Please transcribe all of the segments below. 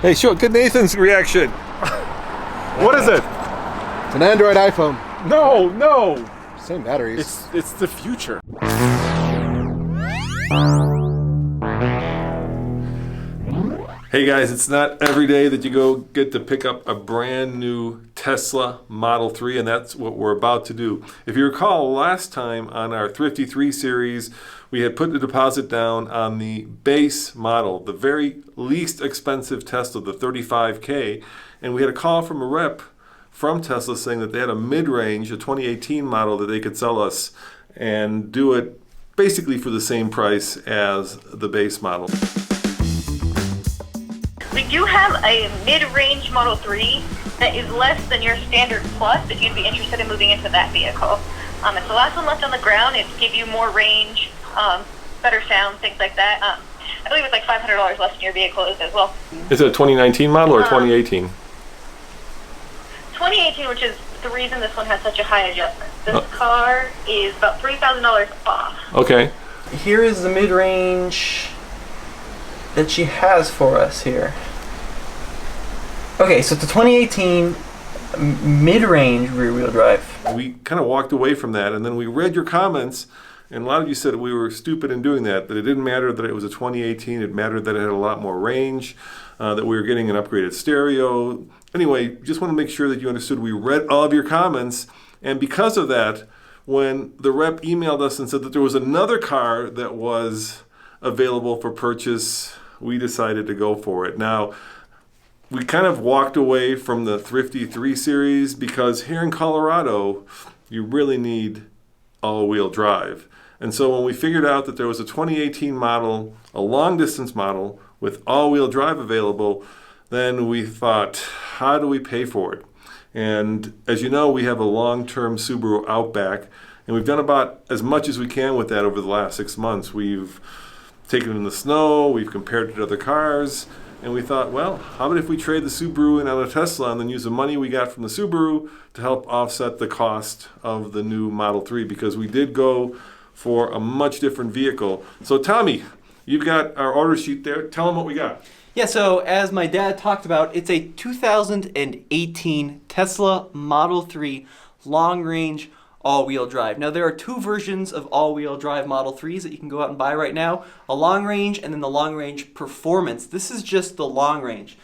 Hey, get Nathan's reaction. What is it? It's an Android iPhone. No. Same batteries. It's the future. Hey guys, it's not every day that you get to pick up a brand new Tesla Model 3, and that's what we're about to do. If you recall, last time on our Thrifty 3 series, we had put the deposit down on the base model, the very least expensive Tesla, the 35K, and we had a call from a rep from Tesla saying that they had a mid-range, a 2018 model that they could sell us and do it basically for the same price as the base model. We do have a mid-range Model 3 that is less than your standard Plus if you'd be interested in moving into that vehicle. It's the last one left on the ground. It gives you more range, better sound, things like that. I believe it's like $500 less than your vehicle is as well. Is it a 2019 model or 2018? 2018, which is the reason this one has such a high adjustment. This car is about $3,000 off. Okay. Here is the mid-range that she has for us here. Okay, so it's a 2018 mid-range rear-wheel drive. We kind of walked away from that, and then we read your comments, and a lot of you said we were stupid in doing that it didn't matter that it was a 2018, it mattered that it had a lot more range, that we were getting an upgraded stereo. Anyway, just want to make sure that you understood we read all of your comments, and because of that, when the rep emailed us and said that there was another car that was available for purchase, we decided to go for it. Now, we kind of walked away from the Thrifty 3 series because here in Colorado, you really need all-wheel drive. And so when we figured out that there was a 2018 model, a long-distance model with all-wheel drive available, then we thought, how do we pay for it? And as you know, we have a long-term Subaru Outback, and we've done about as much as we can with that over the last 6 months. We've taken it in the snow, we've compared it to other cars, and we thought, well, how about if we trade the Subaru in on a Tesla and then use the money we got from the Subaru to help offset the cost of the new Model 3, because we did go for a much different vehicle. So Tommy, you've got our order sheet there. Tell them what we got. Yeah, so as my dad talked about, it's a 2018 Tesla Model 3 long-range all-wheel drive. Now, there are two versions of all-wheel drive Model 3s that you can go out and buy right now. A long-range and then the long-range performance. This is just the long-range.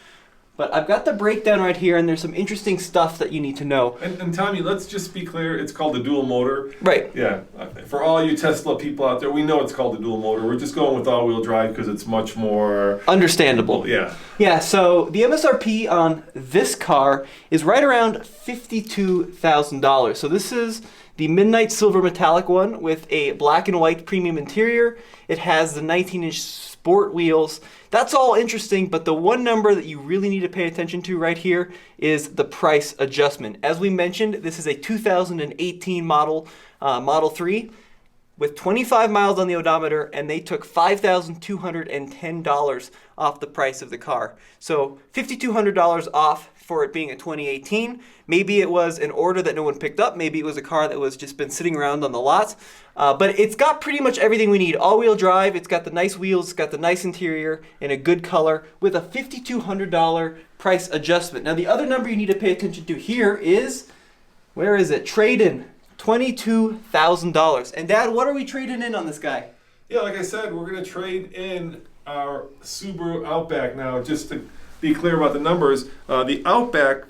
But I've got the breakdown right here, and there's some interesting stuff that you need to know. And Tommy, let's just be clear, it's called the dual motor. Right. Yeah. For all you Tesla people out there, we know it's called the dual motor. We're just going with all-wheel drive because it's much more understandable. Yeah. Yeah, so the MSRP on this car is right around $52,000. So this is the Midnight Silver Metallic one with a black and white premium interior. It has the 19-inch sport wheels. That's all interesting, but the one number that you really need to pay attention to right here is the price adjustment. As we mentioned, this is a 2018 model, Model 3, with 25 miles on the odometer, and they took $5,210 off the price of the car. So $5,200 off for it being a 2018. Maybe it was an order that no one picked up. Maybe it was a car that was just been sitting around on the lot. But it's got pretty much everything we need. All-wheel drive, it's got the nice wheels, it's got the nice interior, in a good color, with a $5,200 price adjustment. Now, the other number you need to pay attention to here is, where is it? Trade-in, $22,000. And Dad, what are we trading in on this guy? Yeah, like I said, we're going to trade in our Subaru Outback. Now, just to be clear about the numbers, the Outback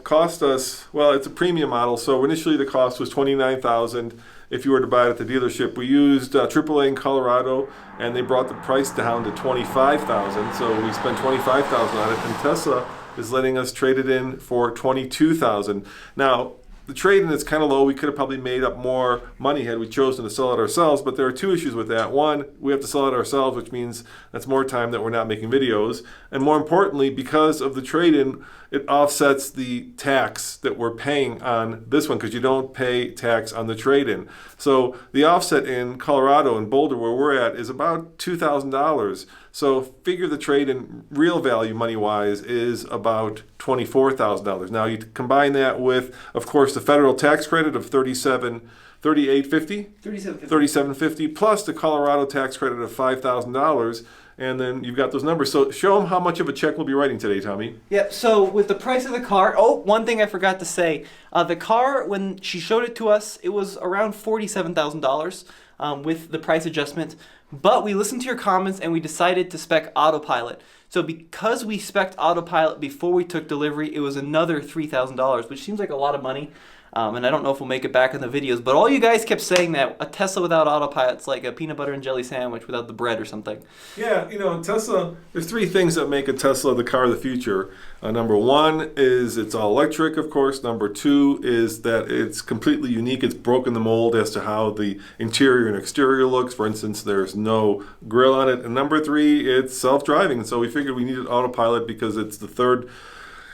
cost us, well, it's a premium model, so initially the cost was $29,000 if you were to buy it at the dealership. We used AAA in Colorado, and they brought the price down to $25,000, so we spent $25,000 on it, and Tesla is letting us trade it in for $22,000. Now, the trade-in is kind of low. We could have probably made up more money had we chosen to sell it ourselves, but there are two issues with that. One, we have to sell it ourselves, which means that's more time that we're not making videos. And more importantly, because of the trade-in, it offsets the tax that we're paying on this one, because you don't pay tax on the trade-in. So the offset in Colorado and Boulder, where we're at, is about $2,000. So figure the trade-in real value money-wise is about $24,000. Now you combine that with, of course, the federal tax credit of $3,750 $3,850, $3,750. $3,750 plus the Colorado tax credit of $5,000, and then you've got those numbers. So show them how much of a check we'll be writing today, Tommy. Yep, so with the price of the car, one thing I forgot to say. The car, when she showed it to us, it was around $47,000 with the price adjustment. But we listened to your comments and we decided to spec autopilot. So because we spec'd autopilot before we took delivery, it was another $3,000, which seems like a lot of money. And I don't know if we'll make it back in the videos, but all you guys kept saying that a Tesla without autopilot's like a peanut butter and jelly sandwich without the bread or something. Yeah, Tesla, there's three things that make a Tesla the car of the future. Number one is it's all electric, of course. Number two is that it's completely unique. It's broken the mold as to how the interior and exterior looks. For instance, there's no grill on it. And number three, it's self-driving. So we figured we needed autopilot because it's the third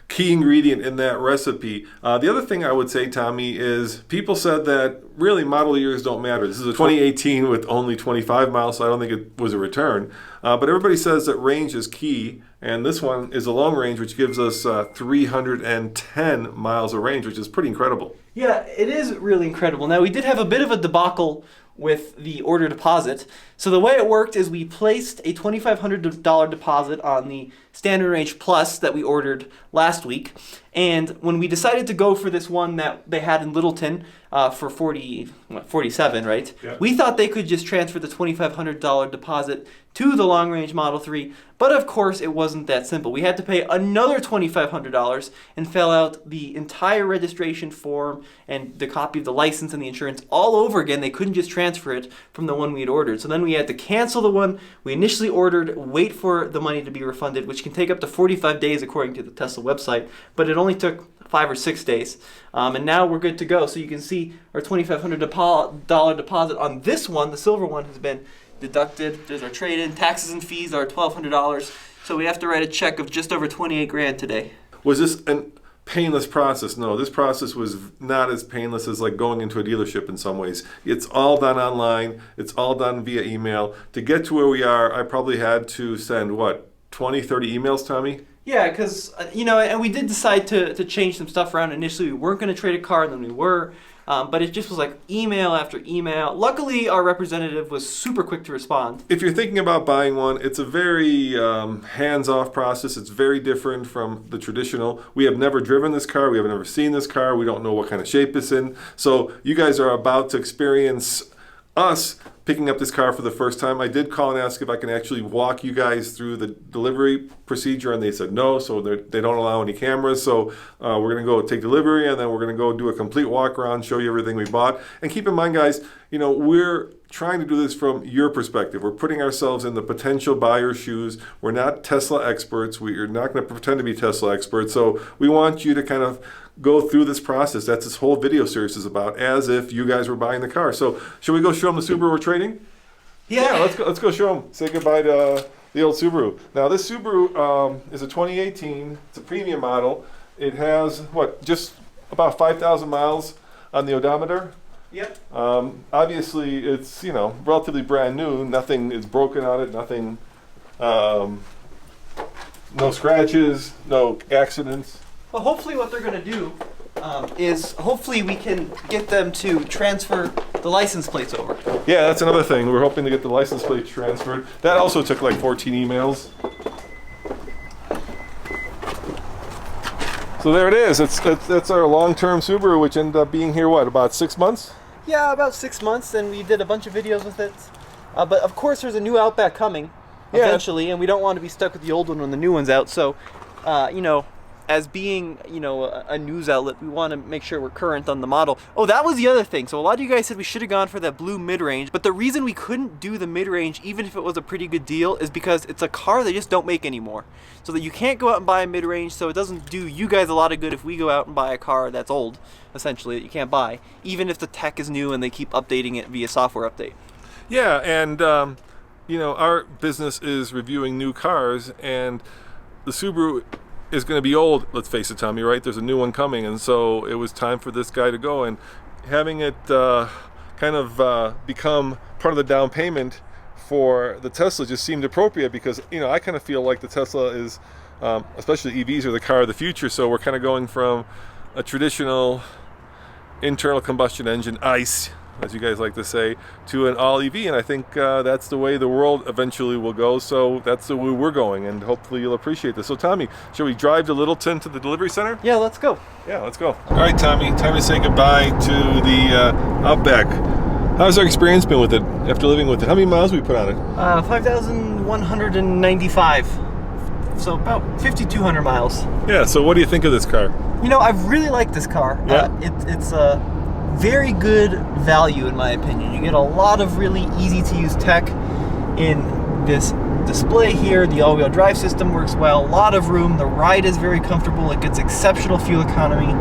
key ingredient in that recipe. The other thing I would say, Tommy, is people said that really model years don't matter. This is a 2018 with only 25 miles, so I don't think it was a return. But everybody says that range is key, and this one is a long range, which gives us 310 miles of range, which is pretty incredible. Yeah, it is really incredible. Now, we did have a bit of a debacle with the order deposit. So the way it worked is we placed a $2,500 deposit on the Standard Range Plus that we ordered last week. And when we decided to go for this one that they had in Littleton for 47, right? Yeah. We thought they could just transfer the $2,500 deposit to the Long Range Model 3. But of course, it wasn't that simple. We had to pay another $2,500 and fill out the entire registration form and the copy of the license and the insurance all over again. They couldn't just transfer it from the one we had ordered. So then we had to cancel the one we initially ordered, wait for the money to be refunded, which can take up to 45 days according to the Tesla website. But it only took 5 or 6 days. And now we're good to go. So you can see our $2,500 deposit on this one, the silver one, has been deducted. There's our trade-in. Taxes and fees are $1,200. So we have to write a check of just over 28 grand today. Was this a painless process? No, this process was not as painless as like going into a dealership in some ways. It's all done online. It's all done via email. To get to where we are, I probably had to send, 20, 30 emails, Tommy? Yeah, because, and we did decide to change some stuff around. Initially, we weren't going to trade a car, and then we were. But it just was like email after email. Luckily, our representative was super quick to respond. If you're thinking about buying one, it's a very hands-off process. It's very different from the traditional. We have never driven this car. We have never seen this car. We don't know what kind of shape it's in. So you guys are about to experience us picking up this car for the first time. I did call and ask if I can actually walk you guys through the delivery procedure, and they said no, so they don't allow any cameras. So we're going to go take delivery, and then we're going to go do a complete walk around, show you everything we bought. And keep in mind, guys, we're trying to do this from your perspective. We're putting ourselves in the potential buyer's shoes. We're not Tesla experts. We're not going to pretend to be Tesla experts. So we want you to kind of go through this process. That's this whole video series is about, as if you guys were buying the car. So should we go show them the Subaru we're trading? Yeah, let's go show them. Say goodbye to the old Subaru. Now this Subaru is a 2018. It's a premium model. It has just about 5,000 miles on the odometer. Yep. Obviously, it's relatively brand new. Nothing is broken on it. Nothing. No scratches. No accidents. Well, hopefully what they're going to do is hopefully we can get them to transfer the license plates over. Yeah, that's another thing. We're hoping to get the license plates transferred. That also took like 14 emails. So there it is. That's our long-term Subaru, which ended up being here, about 6 months? Yeah, about 6 months, and we did a bunch of videos with it. But of course there's a new Outback coming eventually, and we don't want to be stuck with the old one when the new one's out. So, as being, a news outlet, we want to make sure we're current on the model. Oh, that was the other thing. So a lot of you guys said we should have gone for that blue mid-range, but the reason we couldn't do the mid-range, even if it was a pretty good deal, is because it's a car they just don't make anymore. So that you can't go out and buy a mid-range, so it doesn't do you guys a lot of good if we go out and buy a car that's old, essentially, that you can't buy, even if the tech is new and they keep updating it via software update. Yeah, and, our business is reviewing new cars, and the Subaru is going to be old, let's face it, Tommy, right? There's a new one coming, and so it was time for this guy to go, and having it become part of the down payment for the Tesla just seemed appropriate because, I kind of feel like the Tesla is, especially EVs, are the car of the future, so we're kind of going from a traditional internal combustion engine, ICE, as you guys like to say, to an all EV, and I think that's the way the world eventually will go. So that's the way we're going, and hopefully you'll appreciate this. So Tommy, shall we drive to Littleton to the delivery center? Yeah, let's go. Yeah, let's go. All right, Tommy, time to say goodbye to the Outback. How's our experience been with it after living with it? How many miles we put on it? 5,195. So about 5,200 miles. Yeah, so what do you think of this car? You know, I really like this car. Yeah. It's a very good value in my opinion. You get a lot of really easy to use tech in this display here. The all-wheel drive system works well, a lot of room, the ride is very comfortable, it gets exceptional fuel economy,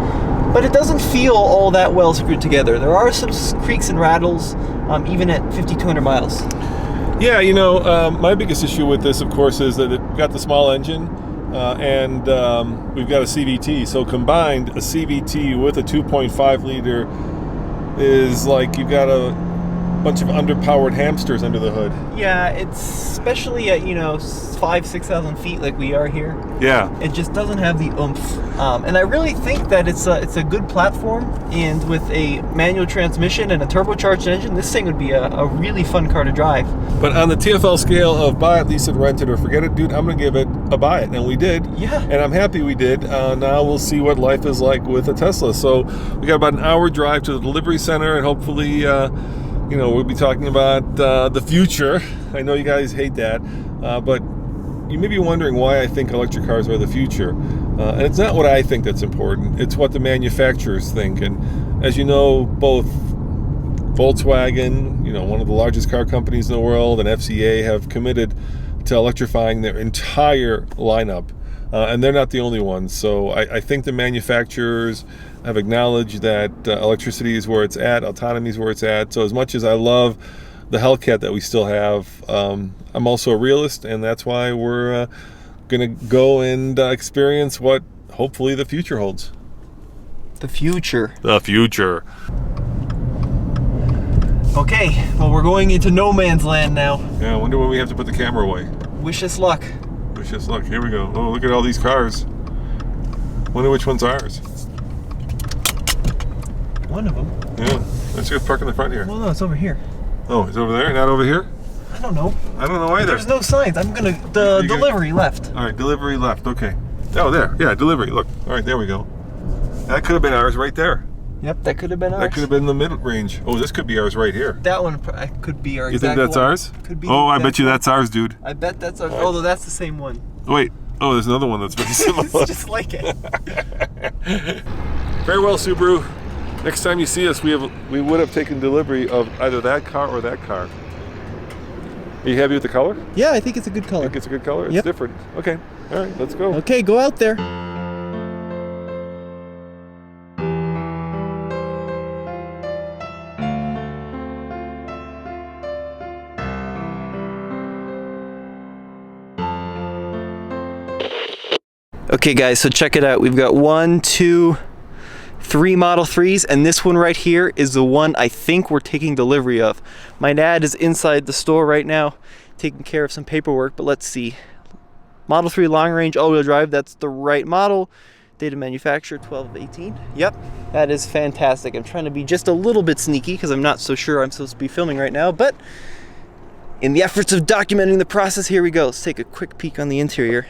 but it doesn't feel all that well screwed together. There are some creaks and rattles, even at 5,200 miles. Yeah, you know, my biggest issue with this, of course, is that it got the small engine, and we've got a CVT. So combined, a CVT with a 2.5 liter is like you've got a bunch of underpowered hamsters under the hood. Yeah, it's especially at 5,000-6,000 feet like we are here. Yeah. It just doesn't have the oomph, and I really think that it's a good platform. And with a manual transmission and a turbocharged engine, this thing would be a really fun car to drive. But on the TFL scale of buy it, lease it, rent it, or forget it, dude, I'm gonna give it a buy it, and we did. Yeah. And I'm happy we did. Now we'll see what life is like with a Tesla. So we got about an hour drive to the delivery center, and hopefully. We'll be talking about the future. I know you guys hate that, but you may be wondering why I think electric cars are the future. And it's not what I think that's important. It's what the manufacturers think. And as you know, both Volkswagen, one of the largest car companies in the world, and FCA have committed to electrifying their entire lineup. And they're not the only ones. So I think the manufacturers have acknowledged that electricity is where it's at, autonomy is where it's at. So as much as I love the Hellcat that we still have, I'm also a realist, and that's why we're going to go and experience what hopefully the future holds. The future. The future. Okay, well, we're going into no man's land now. Yeah, I wonder when we have to put the camera away. Wish us luck. Wish us luck. Here we go. Oh, look at all these cars. Wonder which one's ours. One of them. Yeah, let's just park in the front here. Well, no, it's over here. Oh, it's over there? Not over here? I don't know. I don't know either. There's no signs. The delivery left. All right, delivery left. Okay. Oh, there. Yeah, delivery. Look. All right, there we go. That could have been ours right there. Yep, that could have been ours. That could have been the mid-range. Oh, this could be ours right here. That one could be ours. You think that's ours? Could be. Oh, I bet you that's ours, dude. I bet that's ours. Although that's the same one. Wait. Oh, there's another one that's very similar. It's just like it. Farewell, Subaru. Next time you see us, we would have taken delivery of either that car or that car. Are you happy with the color? Yeah, I think it's a good color. Think it's a good color? It's Yep. different. Okay. All right, let's go. Okay, go out there. Okay guys, so check it out. We've got 1, 2, 3 Model 3s, and this one right here is the one I think we're taking delivery of. My dad is inside the store right now taking care of some paperwork, but let's see. Model 3 long range all-wheel drive, that's the right model. Date of manufacture 12/18. Yep, that is fantastic. I'm trying to be just a little bit sneaky because I'm not so sure I'm supposed to be filming right now, but in the efforts of documenting the process, here we go. Let's take a quick peek on the interior.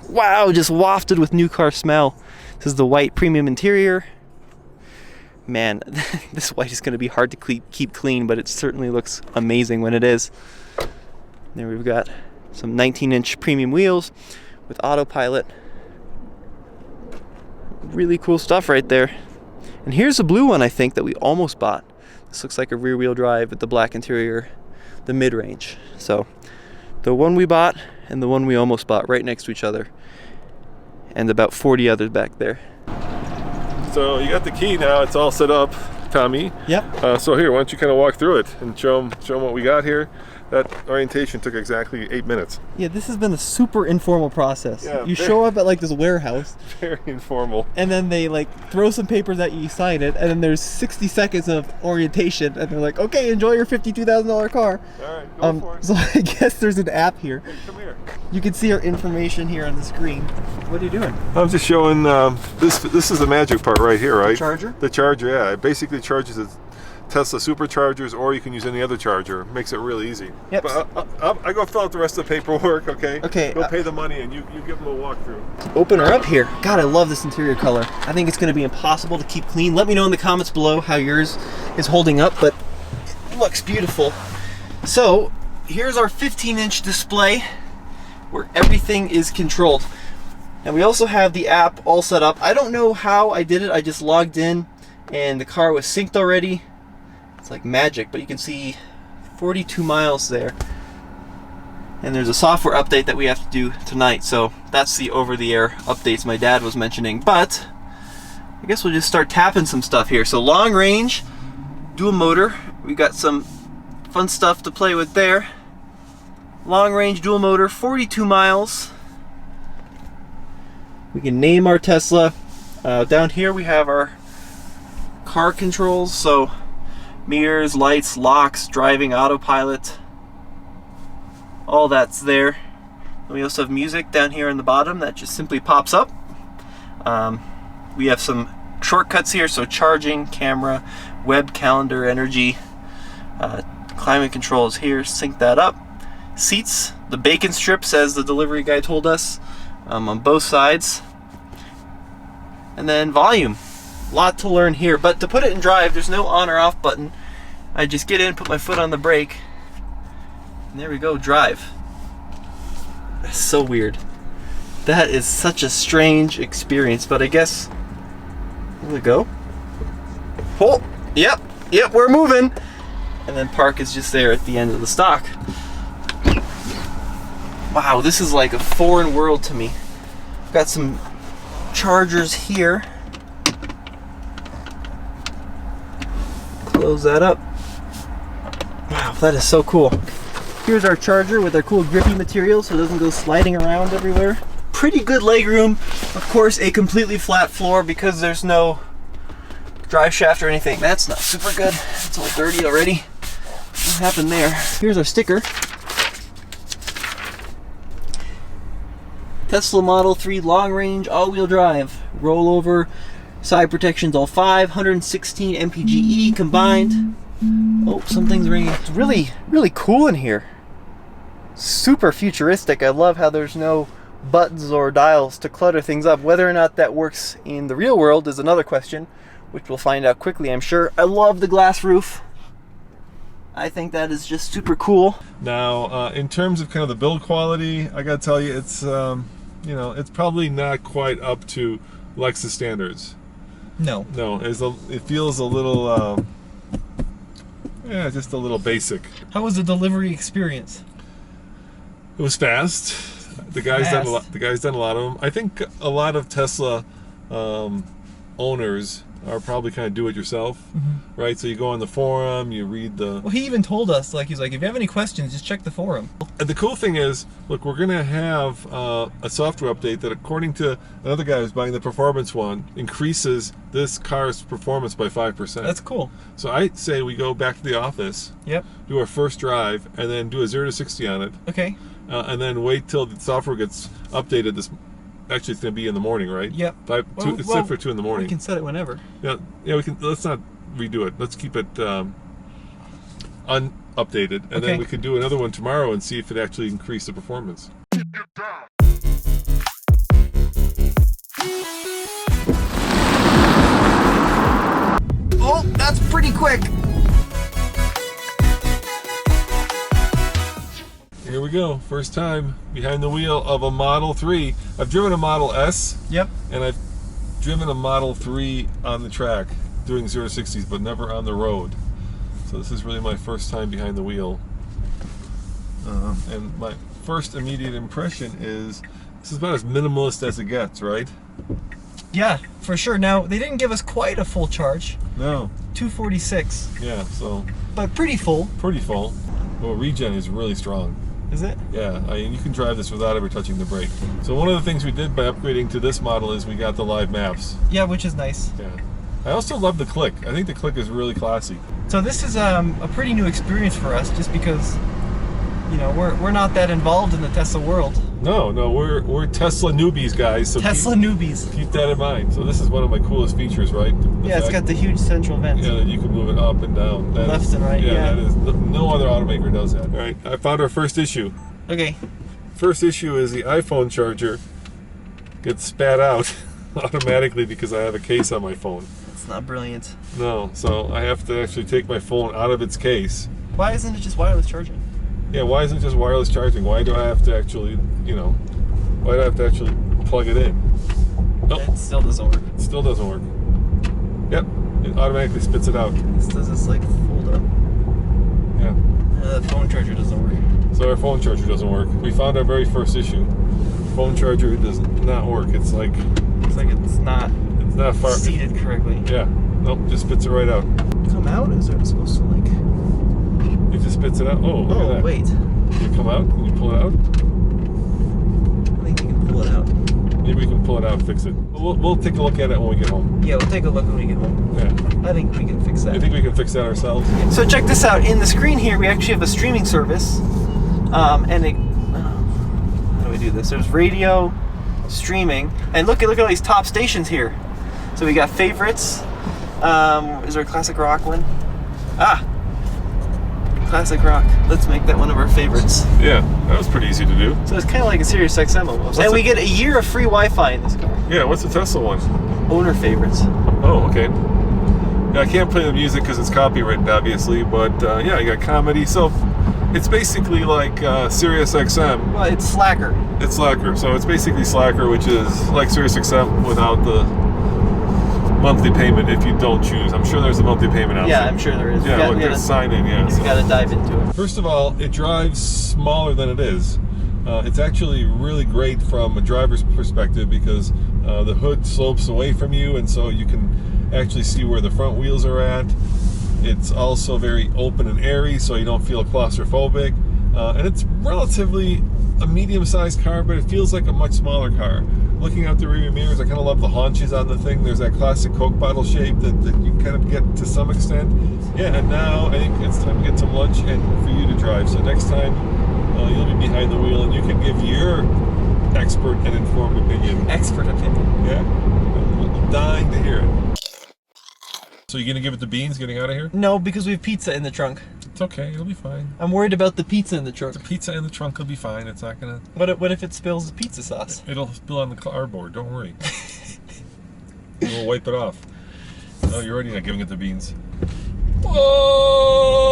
Wow, just wafted with new car smell. This is the white premium interior. Man, this white is going to be hard to keep clean, but it certainly looks amazing when it is. There we've got some 19-inch premium wheels with autopilot. Really cool stuff right there. And here's the blue one I think that we almost bought. This looks like a rear-wheel drive with the black interior, the mid-range. So the one we bought and the one we almost bought right next to each other. And about 40 others back there. So you got the key now. It's all set up, Tommy. Yep. So here, why don't you kind of walk through it and show them what we got here. That orientation took exactly 8 minutes. Yeah, this has been a super informal process. Yeah, you show up at like this warehouse. Very informal. And then they like throw some papers at you, you sign it, and then there's 60 seconds of orientation, and they're like, okay, enjoy your $52,000 car. All right, go for it. So I guess there's an app here. Hey, come here. You can see our information here on the screen. What are you doing? I'm just showing, this is the magic part right here, right? Charger? The charger, yeah. Basically, basically charges its Tesla superchargers, or you can use any other charger. Makes it really easy. Yep. But I go fill out the rest of the paperwork, okay? Okay. Go pay the money, and you give them a walkthrough. Open her up here. God, I love this interior color. I think it's going to be impossible to keep clean. Let me know in the comments below how yours is holding up, but it looks beautiful. So, here's our 15-inch display where everything is controlled. And we also have the app all set up. I don't know how I did it. I just logged in and the car was synced already. It's like magic, but you can see 42 miles there. And there's a software update that we have to do tonight. So that's the over-the-air updates my dad was mentioning. But I guess we'll just start tapping some stuff here. So long range, dual motor. We got some fun stuff to play with there. Long range dual motor, 42 miles. We can name our Tesla. Down here we have our car controls. So mirrors, lights, locks, driving, autopilot. All that's there. And we also have music down here on the bottom that just simply pops up. We have some shortcuts here, so charging, camera, web, calendar, energy, climate control is here, sync that up. Seats, the bacon strips as the delivery guy told us, on both sides. And then volume. Lot to learn here, but to put it in drive, there's no on or off button. I just get in, put my foot on the brake, and there we go, drive. That's so weird. That is such a strange experience, but I guess, here we go. Oh, yep, we're moving. And then park is just there at the end of the stock. Wow, this is like a foreign world to me. Got some chargers here. Close that up. Wow, that is so cool. Here's our charger with our cool grippy material so it doesn't go sliding around everywhere. Pretty good legroom. Of course, a completely flat floor because there's no drive shaft or anything. That's not super good. It's all dirty already. What happened there? Here's our sticker. Tesla Model 3 long range all-wheel drive. Rollover, side protections all 5, 116 mpge combined. Oh, something's ringing. It's really, really cool in here. Super futuristic. I love how there's no buttons or dials to clutter things up. Whether or not that works in the real world is another question, which we'll find out quickly, I'm sure. I love the glass roof. I think that is just super cool. Now, in terms of kind of the build quality, I gotta tell you, it's you know, it's probably not quite up to Lexus standards. No, it feels a little, yeah, just a little basic. How was the delivery experience? It was fast. The guy's done a lot. The guy's done a lot of them. I think a lot of Tesla owners are probably kind of do-it-yourself, right? So you go on the forum, you read the... Well, he even told us, like, he's like, if you have any questions, just check the forum. And the cool thing is, look, we're going to have a software update that, according to another guy who's buying the performance one, increases this car's performance by 5%. That's cool. So I say we go back to the office, do our first drive, and then do a 0 to 60 on it. Okay. And then wait till the software gets updated. Actually, it's going to be in the morning, right? Yep. It's set for 2 in the morning. We can set it whenever. Yeah, we can. Let's not redo it. Let's keep it unupdated, and then we could do another one tomorrow and see if it actually increased the performance. Oh, that's pretty quick. Here we go. First time behind the wheel of a Model 3. I've driven a Model S. Yep. And I've driven a Model 3 on the track doing 0-60s, but never on the road. So this is really my first time behind the wheel. And my first immediate impression is this is about as minimalist as it gets, right? Yeah, for sure. Now, they didn't give us quite a full charge. No. 246. Yeah, so... But pretty full. Pretty full. Well, regen is really strong. Is it? Yeah, I mean, you can drive this without ever touching the brake. So one of the things we did by upgrading to this model is we got the live maps. Yeah, which is nice. Yeah. I also love the click. I think the click is really classy. So this is a pretty new experience for us, just because, you know, we're not that involved in the Tesla world. No, we're Tesla newbies, guys. So Tesla newbies. keep that in mind. So this is one of my coolest features, right? Yeah, it's got the huge central vent. Yeah, that you can move it up and down. That Left is- and right, yeah. That is no other automaker does that. All right, I found our first issue. Okay. First issue is the iPhone charger gets spat out automatically because I have a case on my phone. It's not brilliant. No, so I have to actually take my phone out of its case. Why isn't it just wireless charging? Yeah, why isn't it just wireless charging? Why do I have to actually, why do I have to actually plug it in? Oh, It still doesn't work. it still doesn't work. Yep, it automatically spits it out. Does this like fold up? Yeah. The phone charger doesn't work. So our phone charger doesn't work. We found our very first issue. Phone charger does not work. It's like It's like it's not far. seated correctly. Yeah. Nope. Just spits it right out. Come out? Is it supposed to like? It just spits it out. Oh, look at Oh that. wait. Can you come out? Can you pull it out? I think you can pull it out. Maybe we can pull it out and fix it. We'll take a look at it when we get home. Yeah, we'll take a look when we get home. Yeah. I think we can fix that. I think we can fix that ourselves. So check this out. In the screen here, we actually have a streaming service, and it. How do we do this? There's radio, streaming, and look at all these top stations here. So we got favorites. Is there a classic rock one? Classic rock. Let's make that one of our favorites. Yeah, that was pretty easy to do. So it's kind of like a Sirius XM almost. And we get a year of free Wi-Fi in this car. Yeah, what's the Tesla one? Owner favorites. Oh, okay. Yeah, I can't play the music because it's copywritten, obviously, but yeah, you got comedy. So it's basically like Sirius XM. Well, it's Slacker. It's Slacker. So it's basically Slacker, which is like Sirius XM without the monthly payment if you don't choose. I'm sure there's a monthly payment option. Yeah, I'm sure there is. Yeah, look, there's sign in, yeah. You gotta dive into it. First of all, it drives smaller than it is. It's actually really great from a driver's perspective because the hood slopes away from you, and so you can actually see where the front wheels are at. It's also very open and airy, so you don't feel claustrophobic. And it's relatively a medium-sized car, but it feels like a much smaller car. Looking out the rearview mirrors, I kind of love the haunches on the thing. There's that classic Coke bottle shape that you kind of get to some extent. Yeah, and now I think it's time to get some lunch and for you to drive. So next time you'll be behind the wheel and you can give your expert and informed opinion. Expert opinion. Yeah, I'm dying to hear it. So you're gonna give it the beans getting out of here? No, because we have pizza in the trunk. It's okay, it'll be fine. I'm worried about the pizza in the trunk. The pizza in the trunk will be fine. It's not gonna. What if it spills the pizza sauce? It'll spill on the cardboard. Don't worry. We'll wipe it off. Oh, you're already not giving it the beans. Whoa!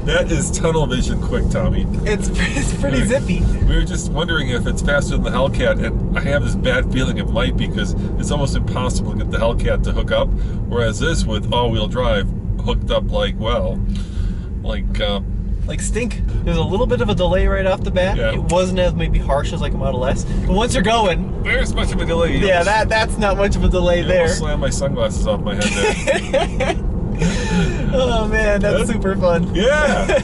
That is tunnel vision quick, Tommy. It's pretty zippy. We were just wondering if it's faster than the Hellcat, and I have this bad feeling it might be because it's almost impossible to get the Hellcat to hook up, whereas this with all-wheel drive hooked up like stink. There's a little bit of a delay right off the bat. Yeah. It wasn't as maybe harsh as like a Model S, but once you're going, there's much of a delay. yeah, that's not much of a delay You there. almost slammed my sunglasses off my head there. Oh man, that's super fun. Yeah.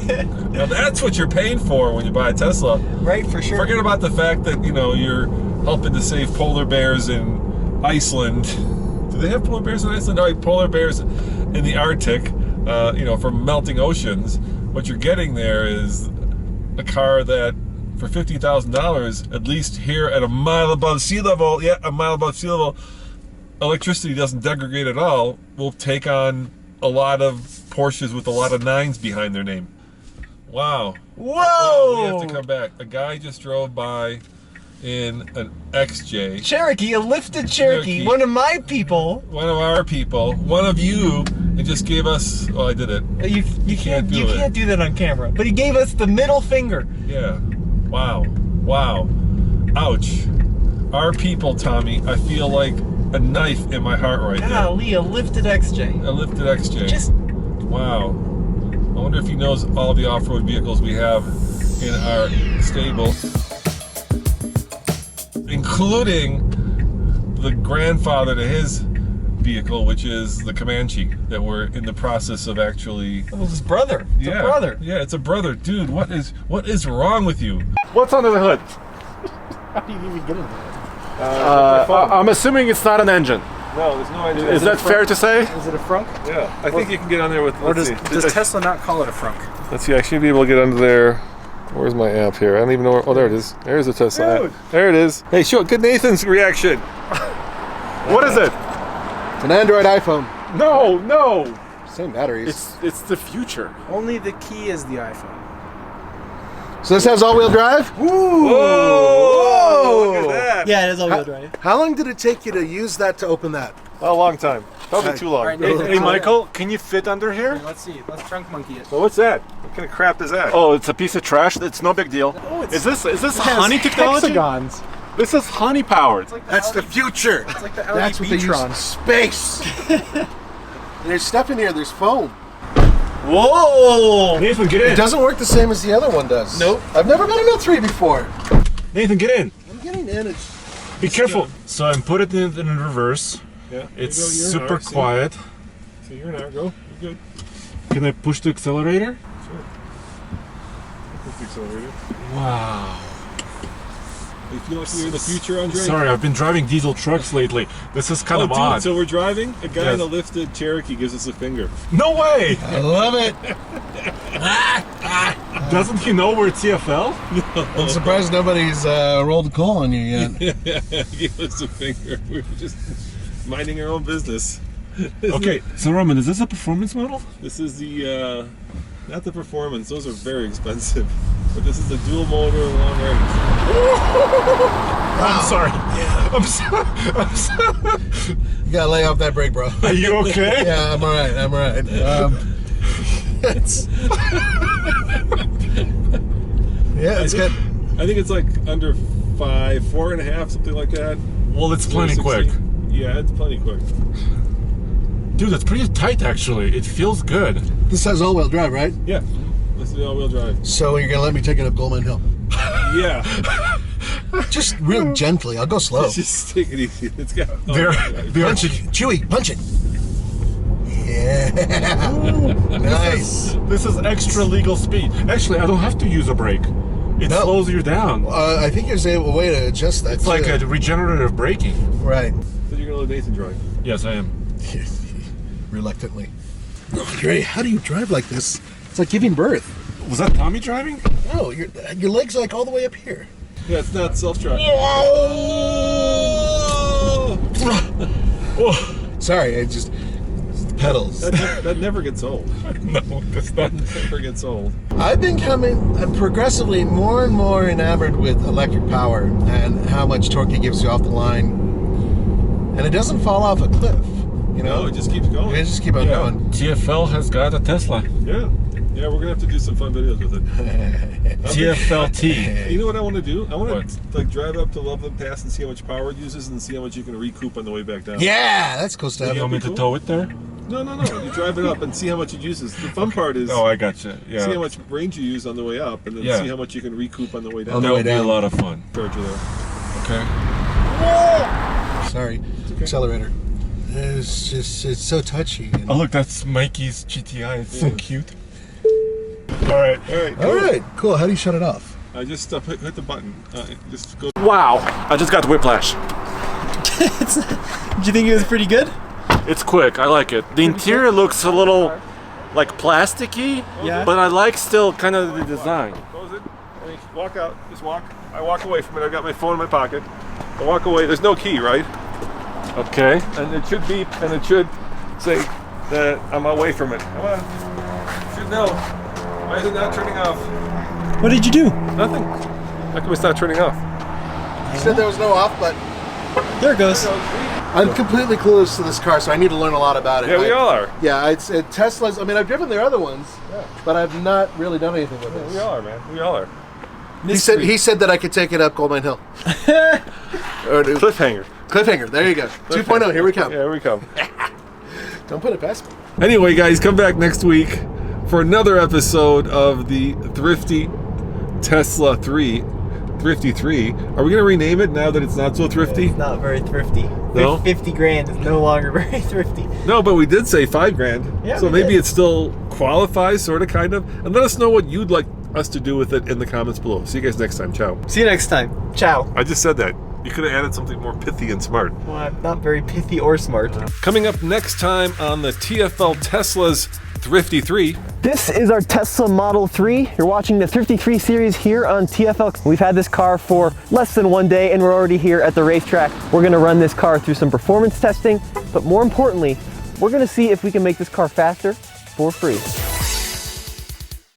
Now that's what you're paying for when you buy a Tesla. Right, for sure. Forget about the fact that, you're helping to save polar bears in Iceland. Do they have polar bears in Iceland? No, polar bears in the Arctic, from melting oceans. What you're getting there is a car that, for $50,000, at least here at a mile above sea level, electricity doesn't degrade at all, will take on a lot of Porsches with a lot of 9s behind their name. Wow. Whoa! We have to come back. A guy just drove by in an XJ. Cherokee, a lifted Cherokee. One of my people. One of our people. One of you. And just gave us. Oh, I did it. You can't do that on camera. But he gave us the middle finger. Yeah. Wow. Ouch. Our people, Tommy. I feel like a knife in my heart right now. Golly, a lifted XJ. A lifted XJ. Just. Wow. I wonder if he knows all the off-road vehicles we have in our stable, including the grandfather to his vehicle, which is the Comanche that we're in the process of actually. Oh, his brother. It's a brother. Yeah, it's a brother, dude. What is wrong with you? What's under the hood? How do you even get into that? I'm assuming it's not an engine. No, there's no engine. Is that fair to say? Is it a frunk? Yeah, I think you can get on there with. Or Let's does see. Tesla not call it a frunk? Let's see. I should be able to get under there. Where's my app here? I don't even know. Oh, there it is. There's the Tesla Dude. app. There it is. Hey, show good Nathan's reaction. What is it? It's an Android iPhone. No. Same batteries. It's the future. Only the key is the iPhone. So this has all-wheel drive? Whoa! Look at that. Yeah, it is all-wheel drive. How long did it take you to use that to open that? A long time. Probably too long. Alright, Hey, Michael, can you fit under here? Let's see. Let's trunk monkey it. Well, what's that? What kind of crap is that? Oh, it's a piece of trash. It's no big deal. Oh, it's, Is this it has honey technology? hexagons. This is honey powered. It's like That's the future. It's like the Audi That's what they use. e-tron. Space. There's stuff in here. There's foam. Whoa! Nathan, get It in. doesn't work the same as the other one does. Nope. I've never been in a 3 before. Nathan, get in. I'm getting in. Be careful. So I put it in reverse. Yeah. It's You're in super R, see? quiet. So you're in R. Go. You're good. Can I push the accelerator? Push the accelerator. Wow. You feel like you're in the future, Andre? Sorry, I've been driving diesel trucks lately. This is kind of dude, odd. so we're driving. A guy Yes. in a lifted Cherokee gives us a finger. No way! I love it. Doesn't he know we're TFL? I'm surprised nobody's rolled a call on you yet. He gave us a finger. We were just minding our own business. Okay, so Roman, is this a performance model? This is the, not the performance. Those are very expensive. But this is the dual motor long range. I'm sorry. I'm sorry. You gotta lay off that brake, bro. Are you okay? Yeah, I'm alright. It's yeah, it's good. I think it's like under 5, 4.5, something like that. Well, it's plenty 460. quick. Yeah, it's plenty quick. Dude, that's pretty tight actually. It feels good. This has all-wheel drive, right? Yeah, this is the all-wheel drive. So you're gonna let me take it up Goldman Hill? Yeah, Just real gently. I'll go slow. just take it easy. It's got. They're Punch it, Chewy. Punch it. Yeah. Nice. This is extra legal speed. Actually, I don't have to use a brake. It No. slows you down. I think there's a way to adjust that. It's like a regenerative braking. right. So you're gonna let Nathan drive. Yes, I am. Reluctantly. Andre, how do you drive like this? It's like giving birth. Was that Tommy driving? No, your legs are like all the way up here. Yeah, it's not self-driving. Sorry, it's the pedals. That never gets old. No, that's not. Never gets old. I've been progressively more and more enamored with electric power and how much torque it gives you off the line. And it doesn't fall off a cliff, you know? No, it just keeps going. It just keep on going. TFL has got a Tesla. Yeah. Yeah, we're gonna have to do some fun videos with it. TFLT. You know what I want to do? I want What? to like drive up to Loveland Pass and see how much power it uses and see how much you can recoup on the way back down. Yeah, that's cool stuff. You want me to tow it there? No. You drive it up and see how much it uses. The fun part is Oh, I gotcha. see how Yeah. much range you use on the way up, and then Yeah. see how much you can recoup on the way down. On the That way would be a down. lot of fun. Charger there. Okay. Sorry, accelerator. It's so touchy. Oh, look, that's Mikey's GTI. It's so cute. All right. All right. All right, cool. How do you shut it off? I just hit the button. Just go. Wow. I just got whiplash. Did you think it was pretty good? It's quick. I like it. The interior looks a little like plasticky, Yeah. but I like still kind of the design. Close it. And you walk out. Just walk. I walk away from it. I've got my phone in my pocket. I walk away. There's no key, right? Okay. And it should beep, and it should say that I'm away from it. Come on. Should know. Why is it not turning off? What did you do? Nothing. How come it's not turning off? You said there was no off button. There it goes. I'm completely clueless to this car, so I need to learn a lot about it. Yeah, we all are. Yeah, it's Tesla's. I mean, I've driven their other ones, but I've not really done anything with We it. all are, man. We all are. He said that I could take it up Goldman Hill. Or Cliffhanger. Cliffhanger. There you go. 2.0. Here we come. Yeah, here we come. Don't put it past me. Anyway, guys, come back next week for another episode of the Thrifty Tesla 3. Thrifty 3. Are we going to rename it now that it's not so thrifty? It's not very thrifty. No? 50 grand is no longer very thrifty. No, but we did say $5,000. Yeah, so we maybe did. it still qualifies, sort of, kind of. And let us know what you'd like us to do with it in the comments below. See you guys next time. Ciao. See you next time. Ciao. I just said that. You could have added something more pithy and smart. Well, I'm not very pithy or smart. Coming up next time on the TFL Tesla's Thrifty 3. This is our Tesla Model 3. You're watching the Thrifty 3 series here on TFL. We've had this car for less than 1 day and we're already here at the racetrack. We're gonna run this car through some performance testing, but more importantly, we're gonna see if we can make this car faster for free.